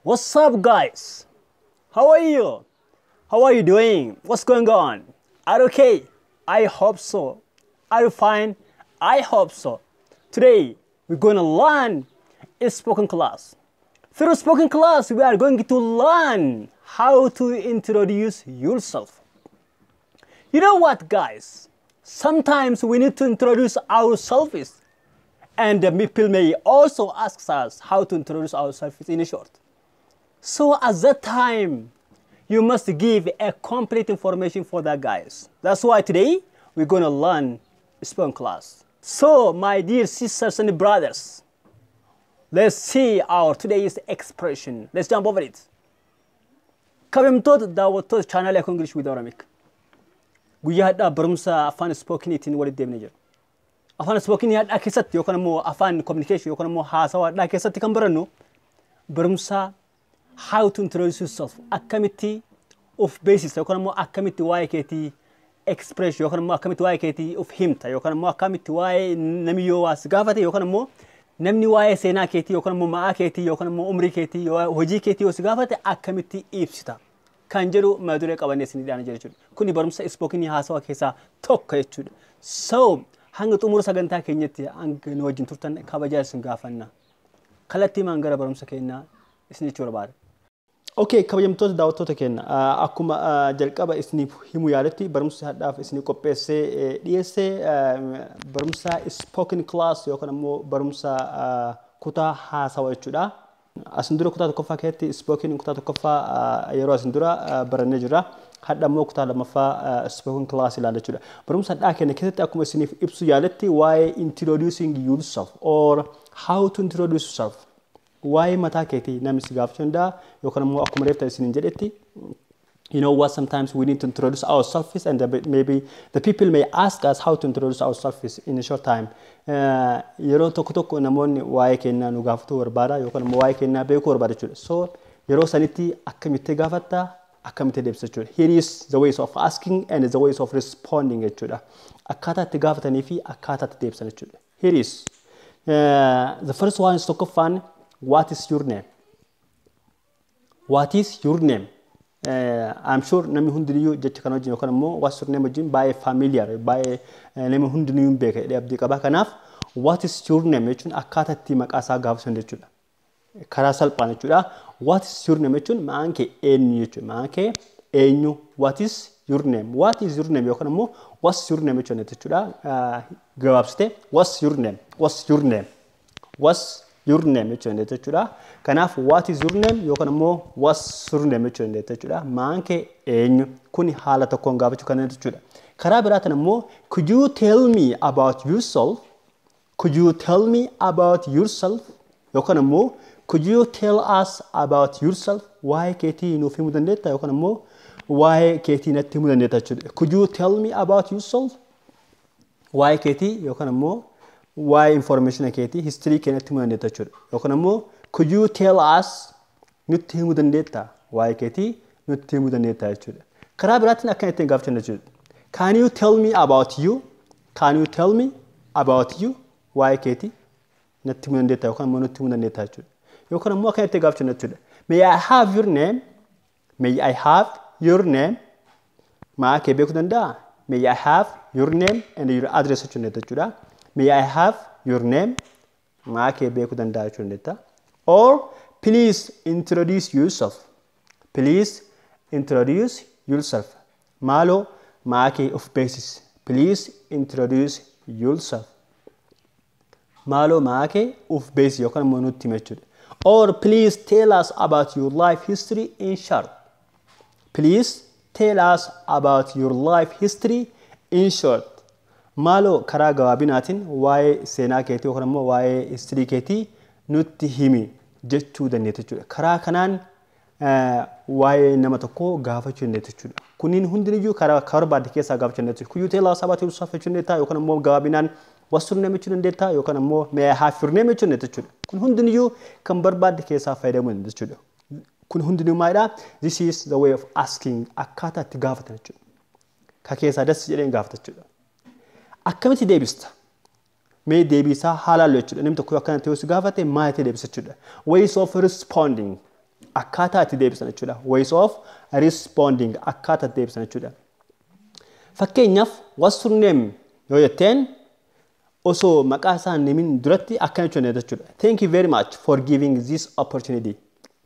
What's up, guys? How are you? How are you doing? What's going on? Are you okay? I hope so. Are you fine? I hope so. Today, we're going to learn a spoken class. Through spoken class, we are going to learn how to introduce yourself. You know what, guys? Sometimes we need to introduce ourselves, and the people may also ask us how to introduce ourselves in a short. So at that time, you must give a complete information for that, guys. That's why today we're going to learn spoken class. So, my dear sisters and brothers, let's see our today's expression. Let's jump over it. Kabajamtoota daawwattoota channel AKU English with OROMIC. Guyyaa hadhaa barumsa afaan spookeniitiin walitti deemnee jirra. Afaan spookenii hadhaa keessatti yookaan immoo afaan communication yookaan immoo haasawaa hadhaa keessatti kan barannu barumsa how to introduce yourself, akkamitti of basis yookaan immoo akkamitti waa'ee keetii express yookaan immoo akkamitti waa'ee keetii of himta yookaan immoo akkamitti waa'ee namni yoo waas gaafate yookaan immoo namni waa'ee seenaa keetii yookaan immoo ma'aa keetii yookaan immoo umrii keetii hojii keetii yoo si gaafate akkamitti ibsita kan jedhu maduree qabannee isin dhiyaana jechuudha. Kuni barumsa spookenii haasawaa keessaa tokko jechuudha. So hanga xumura sagantaa keenyatti hanga nu wajjin turtan kabajaa isin gaafanna. Kallattii maan gara barumsa keenyaa isin jechuu barbaada. Okay, kabajamtoota daawwattoota keenya akkuma jalqaba isiniif himuu yaaletti barumsa hadhaaf isinii qopheessee dhiyeessee barumsa spoken class yookaan immoo barumsa kutaa haasawaa jechuudha. Asin dura kutaa tokkoffaa keessatti spoken kutaa tokkoffaa yeroo asin dura barannee jirra. Hadha immoo kutaa lammaffaa spoken class ilaalla jechuudha. Barumsa hadhaa keenya keessatti akkuma isiniif ibsu yaaletti waa'ee introducing yourself or how to introduce yourself. Why mataa keetii namni si gaafachuu danda'a yookaan immoo akkuma reefta isiniin jedhetti you know what, sometimes we need to introduce ourselves and maybe the people may ask us how to introduce ourselves in a short time. Yeroo tokko tokko namoonni waa'ee keenyaa nu gaafatu barbaada yookaan immoo waa'ee keenyaa beekuu barbaada jechuudha. So yeroo sanitti akkamitti gaafatta akkamitti deebisa jechuudha. Here is the ways of asking and the ways of responding jechuudha. Akkaataa itti gaafatanii fi akkaataa itti deebisan jechuudha. Here is the first one is tokkoffaan. What is your name? What is your name? I'm sure namni hundinuu jecha kana wajjin yookaan immoo what's your name wajjin baay'ee familiar baay'ee namni hundinuu beeka jedhee abdii qaba. Kanaaf what is your name jechuun akkaataa itti maqaa isaa gaafasan jechuudha. Karaa salphaan jechuudha. What is your name jechuun maqaan kee eenyu jechuudha. Maqaan kee eenyu. What is your name? What is your name yookaan immoo what's your name jechuudha. Gabaabsitee what's your name? What's your name? What's your name jechuudha. Kanaaf what is your name yookaan immoo what's your name jechuudha. Maqaan kee eenyu. Kuni haala tokkoon gaafachuu kan jechuudha. Karaa biraatiin immoo could you tell me about yourself? Could you tell me about yourself? Yookaan immoo could you tell us about yourself? Waa'ee keetii nuuf himuu dandeetta yookaan immoo waa'ee keetii natti himuu dandeetta jechuudha. Could you tell me about yourself? Waa'ee keetii yookaan immoo why information keetii history keenyatti himuu dandeetta jechuudha. Yookaan immoo could you tell us nutti himuu dandeetta waa'ee keetii nutti himuu dandeetta jechuudha. Karaa biraatiin akkana ittiin gaafachan jechuudha. Can you tell me about you? Can you tell me about you? Waa'ee keetii natti himuu dandeetta yookaan immoo nutti himuu dandeetta jechuudha. Yookaan immoo akkana ittiin gaafachan jechuudha. May I have your name? May I have your name? Maqaa kee beekuu danda'a? May I have your name and your address jechuudha. May I have your name? Maqaa kee beekuu danda'a jechuudha. Or please introduce yourself. Please introduce yourself. Maaloo maqaa kee of beeksisi. Please introduce yourself. Maaloo maqaa kee of beeksisi yookaan immoo nutti himi jechuudha. Or please tell us about your life history in short. Please tell us about your life history in short. Maaloo karaa gabaabinaatiin waa'ee seenaa keetii yookaan immoo waa'ee history keetii nutti himi jechuu dandeetta jechuudha. Karaa kanaan waa'ee nama tokkoo gaafachuu dandeetta jechuudha. Kunniin hundiniyyuu karaa barbaadde keessaa gaafachuu dandeetta. Could you tell us about yourself jechuu dandeetta yookaan immoo gabaabinaan what's your name jechuu dandeetta yookaan immoo may I have your name jechuu dandeetta jechuudha. Kun hundiniyyuu kan barbaadde keessaa fayyadamuu dandeetta jechuudha. Kun hundiniyyuu maalidha? This is the way of asking akkaataa itti gaafatan jechuudha. Ka keessaa dassi jedheen gaafata jechuudha. Akkamitti deebista? Mee deebisaa haalaan jechuudha. Namni tokko akkana ta'uu si gaafate maal ta'e deebisa jechuudha. Ways of responding. akkaataa itti deebisan jechuudha. Ways of responding akkaataa itti deebisan jechuudha. Fakkeenyaaf what's your name yoo jetteen osoo maqaa isaa himin duratti akkana jechuudha. Thank you very much for giving this opportunity.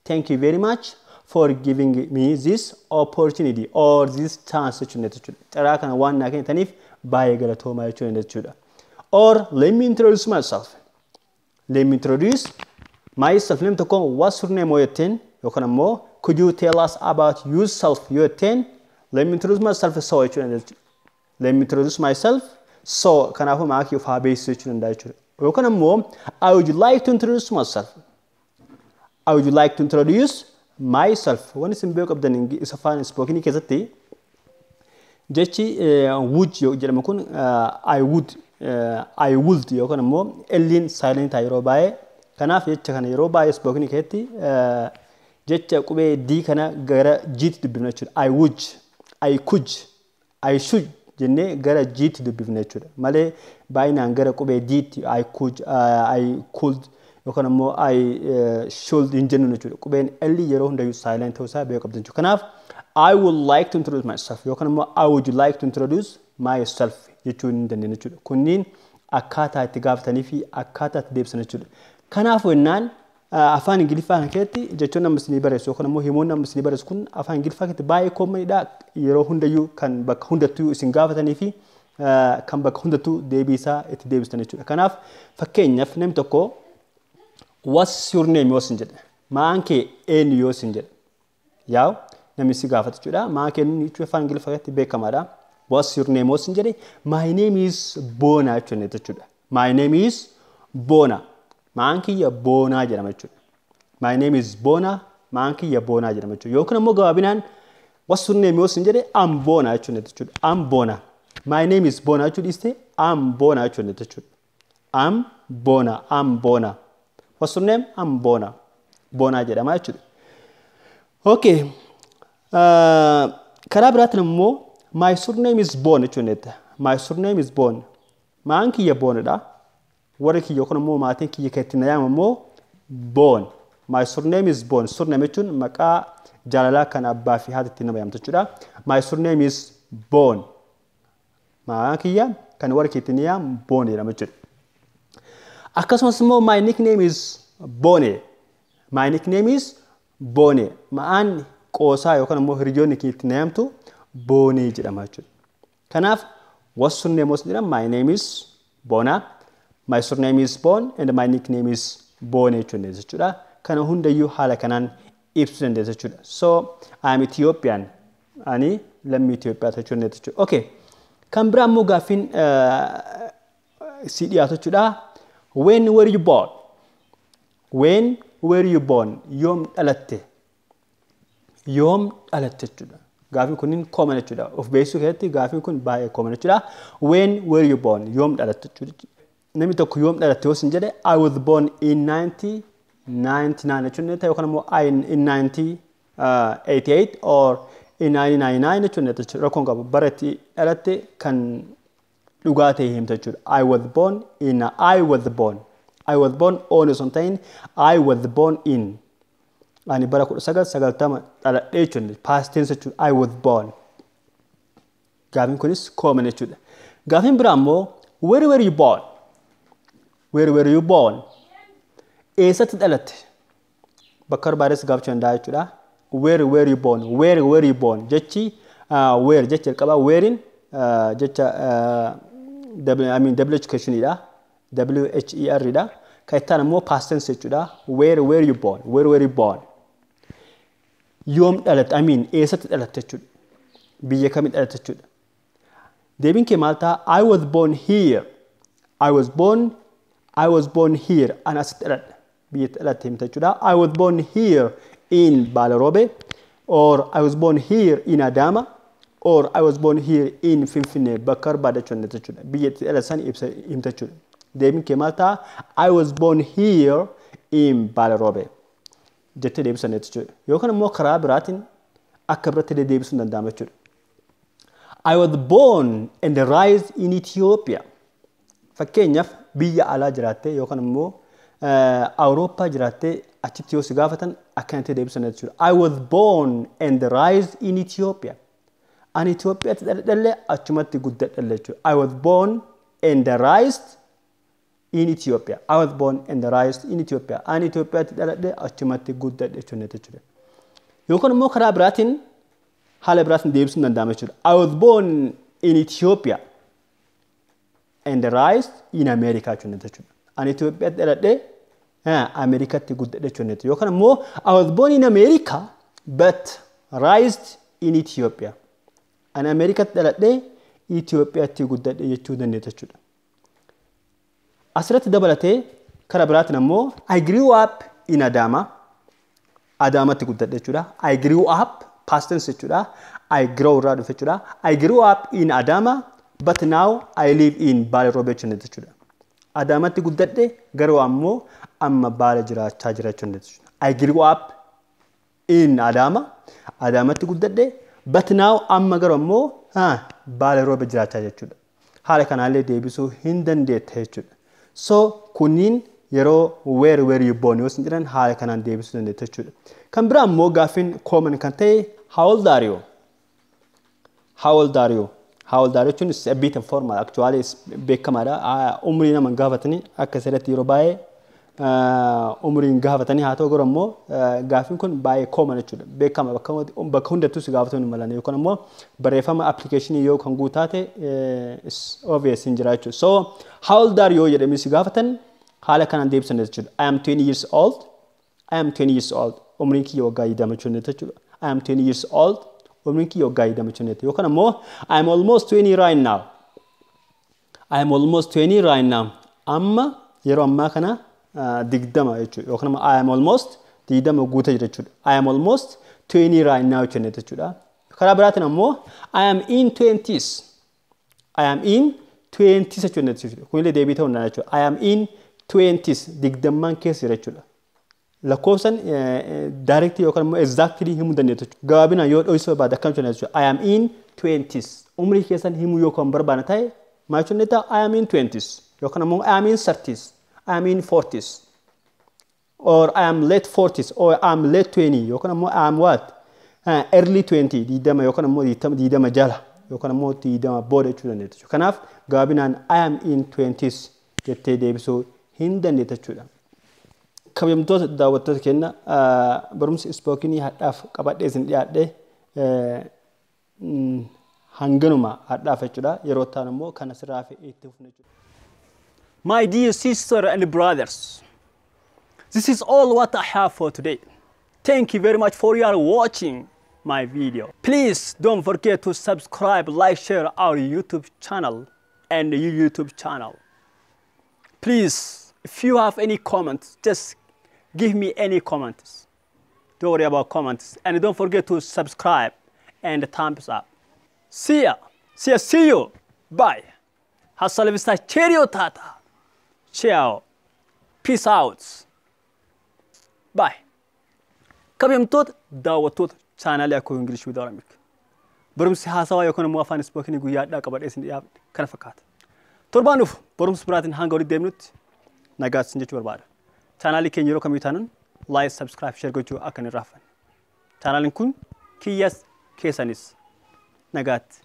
Thank you very much for giving me this opportunity or this chance jechuudha. Carraa kana waan naa kennitaniif baay'ee galatoomaa jechuudha. Or let me introduce myself. Let me introduce myself. Namni tokko what's your name yoo jetteen yookaan ammoo could you tell us about yourself yoo jetteen let me introduce myself so jechuudha. Let me introduce myself so kanaafuu maqaa kee of haa beeksisuu jechuudha. Yookaan ammoo I would like to introduce myself. I would like to introduce myself. When isin beeku qabdan isa afaan spoken keessatti jechi would jedhamu kun I would yookaan ammoo L'in silent yeroo baay'ee kanaaf jecha kana yeroo baay'ee spoken keessatti jecha qubee D kana gara G'tti dubbifna jechuudha. I would, I could, I should jennee gara G'tti dubbifna jechuudha. Malee baay'inaan gara qubee D'tti I could yookaan ammoo I should hin jennu jechuudha. Qubeen L yeroo hundayyuu silent ta'uu isaa beeku qabdan jechuudha. Kanaaf I would like to introduce myself yookaan ammoo I would like to introduce myself jechuun hin dandeenye jechuudha. Kunniin akkaataa itti gaafatanii fi akkaataa itti deebisan jechuudha. Kanaaf wennaan afaan ingiliffaa keessatti jechoon amma isinii barreessu yookaan ammoo himoonni amma isinii barreessu kun afaan ingiliffaa keessatti baay'ee koomaniidha. Yeroo hundayyuu kan bakka hundattuu isin gaafatanii fi kan bakka hundattuu deebii isaa itti deebistan jechuudha. Kanaaf fakkeenyaaf namni tokko what's your name yoo isin jedhe maqaan kee eenyu yoo isin jedhe yaa'u namni si gaafata jechuudha. Maqaan kee jechuun afaan ingiliffaa keessatti beekamaadha. What's your name yoo isin jedhe my name is Boona jechuudha. My name is Boona. Maqaan kiyya Boonaa jedhama jechuudha. My name is Boona. Maqaan kiyya Boonaa jedhama jechuudha. Yookaan ammoo gabaabinaan what's your name yoo isin jedhe I'm Boona jechuudha. I'm Boona. My name is Boona jechuudha dhiiste I'm Boona jechuudha. I'm Boona. I'm Boona. What's your name? I'm Boona. Boonaa jedhama jechuudha. Okay. Karaa biraatiin immoo my surname is Boon jechuudha. My surname is Boon. Maqaan kiyya Boonadha. Warri kiyya yookaan ammoo maatiin kiyya kan ittiin nayaamu immoo Boon. My surname is Boon. Surname jechuun maqaa jaalalaa kan abbaa fi haati ittiin nama yaamtu jechuudha. My surname is Boon. Maqaan kiyya kan warri kiyya ittiin nayaamu Boon jedhama jechuudha. Akkasumas immoo my nickname is Boone. My nickname is Boone. Maqaan qoosaa yookaan ammoo hiriyoonni kiyya ittiin nayaamtu Boonee jedhama jechuudha. Kanaaf what's your name jedhama my name is Boona. My surname is Boon and my nickname is Boone jechuudha. Kana hundayyuu haala kanaan ibsuu dandeessa jechuudha. So I am Ethiopian. Ani lammii Itoophiyaa jechuudha jechuudha. Okay. Kan biraa immoo gaaffiin si dhiyaatu jechuudha. When were you born? When were you born? Yoom dhalatte? Yoom dhalatte jechuudha. Gaaffiin kunniin common jechuudha. Of beeksisuu keessatti gaaffiin kun baay'ee common jechuudha. When were you born? Yoom dhalatte jechuudha. Namni tokko yoom dhalatte yoo isin jedhe I was born in 1999 jechuudha. Yookaan ammoo in 1988 or in 1999 jechuudha. Rakkoon qabu bara itti dhalatte kan dhugaa ta'e himta jechuudha. I was born on something. I was born in. Ani bara 1990 dhaladhe jechuudha. Past tense jechuudha. I was born. Gaaffiin kunis common jechuudha. Gaaffiin biraa immoo where were you born? Where were you born? Eessatti dhalatte? Bakka barbaadees gaafachuu danda'a jechuudha. Where were you born? Where were you born? Jechi where jecha qaba wherein jecha double educationidha. WHER dha. Kan immoo past tense jechuudha. Where were you born? Where were you born? Yoom dhalatte? Eessatti dhalatte jechuudha. Biyya kamii dhalatte jechuudha. Deebiin kee maal ta'a? I was born here. I was born here. Ani asitti dhaladhe. Biyya dhalatte himta jechuudha. I was born here in Baalarobe or I was born here in Adama or I was born here in Finfinnee. Bakka barbaade jechuudha. Biyya dhalate san himta jechuudha. Deebiin kee maal ta'a? I was born here in Baalarobe. Jettee deebisan jechuudha. Yookaan immoo karaa biraatiin akka biratti deebisuun danda'ama jechuudha. I was born and raised in Ethiopia. Fakkeenyaaf biyya alaa jiraattee yookaan immoo Awurooppaa jiraattee achitti yoo si gaafatan akkanatti deebisan jechuudha. I was born and raised in Ethiopia. Ani Itoophiyaatti dhaladhe achumatti guddadhe jechuudha. I was born and raised in Ethiopia. I was born and raised in Ethiopia. Ani Itoophiyaatti dhaladhe achumatti guddadhe jechuudha. Yookaan immoo karaa biraatiin haala biraatiin deebisuun danda'ama jechuudha. I was born in Ethiopia and raised in America jechuudha. Ani Itoophiyaatti dhaladhe Americaatti guddadhe jechuudha. Yookaan immoo I was born in America but raised in Ethiopia. Ani Americaatti dhaladhe Itoophiyaatti guddadhe jechuu dandeenya jechuudha. Asirratti dabalatee karaa biraatiin immoo I grew up in Adama. Adamatti guddadhe jechuudha. I grew up past tense jechuudha. I grow irraa dhufe jechuudha. I grew up in Adama but now I live in Baale Robe jechuudha. Adamatti guddadhe garuu ammoo amma Baale jiraachaa jira jechuudha. I grew up in Adama. Adamatti guddadhe but now amma garuu ammoo Baale Robe jiraachaa jechuudha. Haala kanaallee deebisuu hin dandeette jechuudha. So kunniin yeroo where were you born yoo sin jedhan haala kanaan deebisuu dandeette jechuudha. Kan biraa immoo gaaffiin common kan ta'e how old are you? How old are you? How old are you? It's a bit informal. Actually, it's beekamaadha. Umrii nama gaafatanii akka asirratti yeroo baay'ee umriin gaafatanii haa ta'u garuu immoo gaaffiin kun baay'ee common jechuudha. Beekama bakka hundattuu si gaafatuu hin malan yookaan immoo barreeffama applicationii yoo kan guutaate is obvious hin jira jechuudha. So how old are you jedhamee si gaafatan haala kanaan deebisan jechuudha. I am 20 years old. I am 20 years old. Umriin kiyya waggaa 20 jechuudha. I am 20 years old. Umriin kiyya waggaa 20 yookaan immoo I am almost 20 right now. I am almost 20 right now. Amma yeroo ammaa kana digdama jechuudha. Yookaan immoo I am almost digdama guutaa jira jechuudha. I am almost 20 right now jechuudha. Karaa biraatiin ammoo I am in 20s. I am in 20s jechuudha. Kunillee deebii ta'uu danda'a jechuudha. I am in 20s digdamman keessa jira jechuudha. Lakkoofsan directly yookaan immoo exactly himuu dandeettu. Gabaabinaan yoo dho'isuu barbaade akkam jechuudha. I am in 20s. Umrii keessan himuu yoo kan barbaadne ta'e maal jechuudha? I am in 20s. Yookaan immoo I am in 30s. I am in 40s. Or I am late 40s. Or I am late 20. Yookaan immoo I am what? Early 20. Diidama yookaan immoo diidama jala. Yookaan immoo diidama booda jechuu dandeettu. Kanaaf gabaabinaan I am in 20s jettee deebisuu hin dandeettu jechuudha. Kabajamtoota daawwattoota keenya barumsa ispookanii hadhaaf qabadhee isin dhiyaadhee hanganuma hadhaaf jechuudha. Yeroo ta'an immoo kan asirraa fi itti fufne jechuudha. My dear sister and brothers, this is all what I have for today. Thank you very much for your watching my video. Please don't forget to subscribe, like, share our YouTube channel and your YouTube channel. Please, if you have any comments, just give me any comments. Don't worry about comments. And don't forget to subscribe and thumbs up. See ya. See you. Bye. Hasta la vista. Cheerio tata. Ciao. Peace out. Bye. Kabajamtoota daawwattoota chaanaalii AKU English with OROMIC. Barumsi haasawaa yookaan immoo afaan ispookanii guyyaadhaa qabadhee isin dhiyaafne kana fakkaata. Torbaan dhufu barumsa biraatiin hanga walitti deemnutti nagaatti jechuu barbaada. Chaanaalii keenya yeroo kamii taanan like, subscribe, share gochuu akka hin irraanfanne. Chaanaaliin kun kiyyas keessanis nagaatti.